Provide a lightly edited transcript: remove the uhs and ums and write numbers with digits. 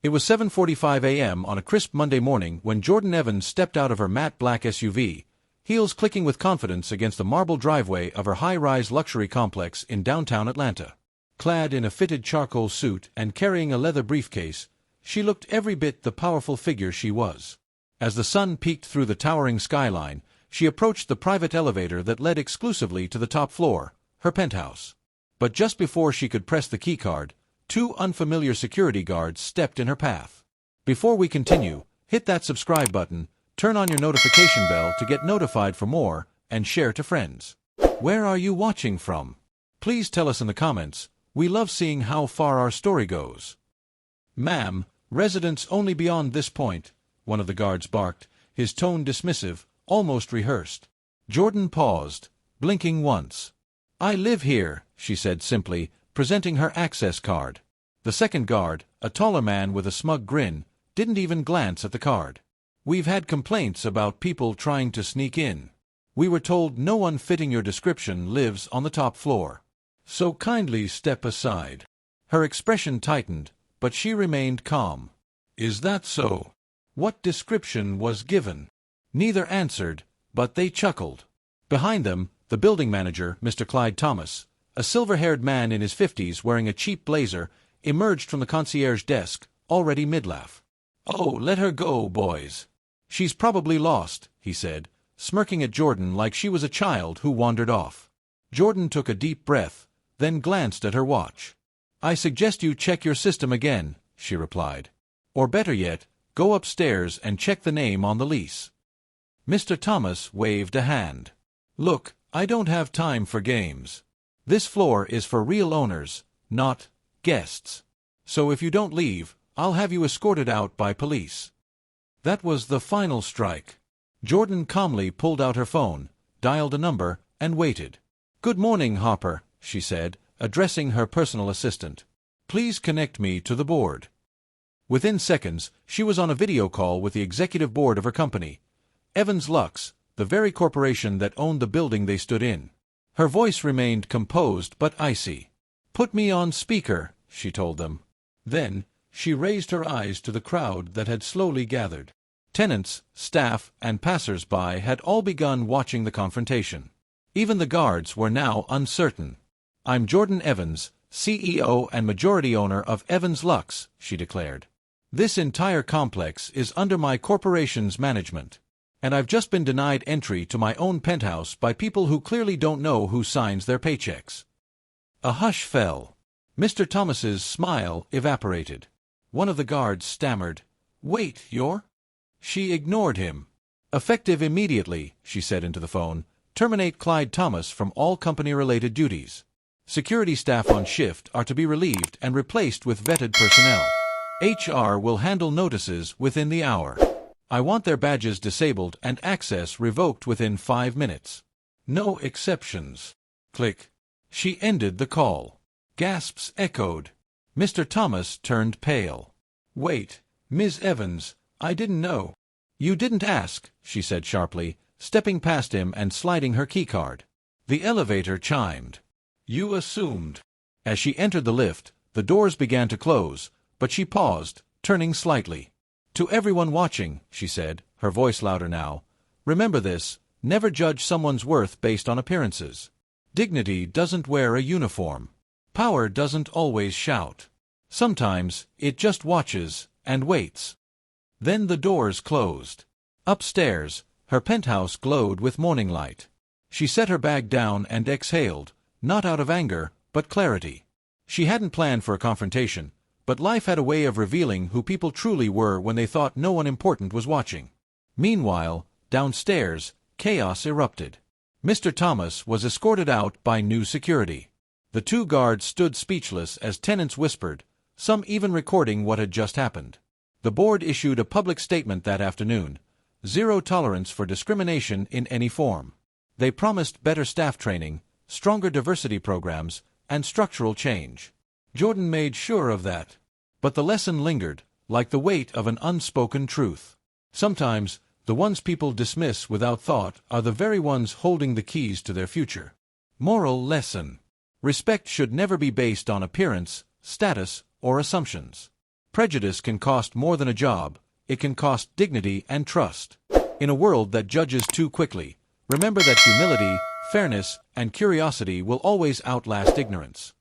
It was 7:45 a.m. on a crisp Monday morning when Jordan Evans stepped out of her matte black SUV, heels clicking with confidence against the marble driveway of her high-rise luxury complex in downtown Atlanta. Clad in a fitted charcoal suit and carrying a leather briefcase, she looked every bit the powerful figure she was. As the sun peeked through the towering skyline, she approached the private elevator that led exclusively to the top floor, her penthouse. But just before she could press the keycard, two unfamiliar security guards stepped in her path. Before we continue, hit that subscribe button, turn on your notification bell to get notified for more, and share to friends. Where are you watching from? Please tell us in the comments. We love seeing how far our story goes. Ma'am, residents only beyond this point, one of the guards barked, his tone dismissive, almost rehearsed. Jordan paused, blinking once. I live here, she said simply, presenting her access card. The second guard, a taller man with a smug grin, didn't even glance at the card. We've had complaints about people trying to sneak in. We were told no one fitting your description lives on the top floor. So kindly step aside. Her expression tightened, but she remained calm. Is that so? What description was given? Neither answered, but they chuckled. Behind them, the building manager, Mr. Clyde Thomas, a silver-haired man in his 50s wearing a cheap blazer, emerged from the concierge desk, already mid-laugh. Oh, let her go, boys. She's probably lost, he said, smirking at Jordan like she was a child who wandered off. Jordan took a deep breath, then glanced at her watch. I suggest you check your system again, she replied. Or better yet, go upstairs and check the name on the lease. Mr. Thomas waved a hand. Look, I don't have time for games. This floor is for real owners, not guests. So if you don't leave, I'll have you escorted out by police. That was the final strike. Jordan calmly pulled out her phone, dialed a number, and waited. Good morning, Hopper, she said, addressing her personal assistant. Please connect me to the board. Within seconds, she was on a video call with the executive board of her company, Evans Lux, the very corporation that owned the building they stood in. Her voice remained composed but icy. Put me on speaker, she told them. Then, she raised her eyes to the crowd that had slowly gathered. Tenants, staff, and passers-by had all begun watching the confrontation. Even the guards were now uncertain. I'm Jordan Evans, CEO and majority owner of Evans Lux, she declared. This entire complex is under my corporation's management. And I've just been denied entry to my own penthouse by people who clearly don't know who signs their paychecks. A hush fell. Mr. Thomas's smile evaporated. One of the guards stammered, Wait, you're? She ignored him. Effective immediately, she said into the phone, terminate Clyde Thomas from all company-related duties. Security staff on shift are to be relieved and replaced with vetted personnel. HR will handle notices within the hour. I want their badges disabled and access revoked within 5 minutes. No exceptions. Click. She ended the call. Gasps echoed. Mr. Thomas turned pale. Wait, Ms. Evans, I didn't know. You didn't ask, she said sharply, stepping past him and sliding her keycard. The elevator chimed. You assumed. As she entered the lift, the doors began to close, but she paused, turning slightly. To everyone watching, she said, her voice louder now, remember this, never judge someone's worth based on appearances. Dignity doesn't wear a uniform. Power doesn't always shout. Sometimes, it just watches and waits. Then the doors closed. Upstairs, her penthouse glowed with morning light. She set her bag down and exhaled, not out of anger, but clarity. She hadn't planned for a confrontation, but life had a way of revealing who people truly were when they thought no one important was watching. Meanwhile, downstairs, chaos erupted. Mr. Thomas was escorted out by new security. The two guards stood speechless as tenants whispered, some even recording what had just happened. The board issued a public statement that afternoon, zero tolerance for discrimination in any form. They promised better staff training, stronger diversity programs, and structural change. Jordan made sure of that. But the lesson lingered, like the weight of an unspoken truth. Sometimes, the ones people dismiss without thought are the very ones holding the keys to their future. Moral lesson. Respect should never be based on appearance, status, or assumptions. Prejudice can cost more than a job, it can cost dignity and trust. In a world that judges too quickly, remember that humility, fairness, and curiosity will always outlast ignorance.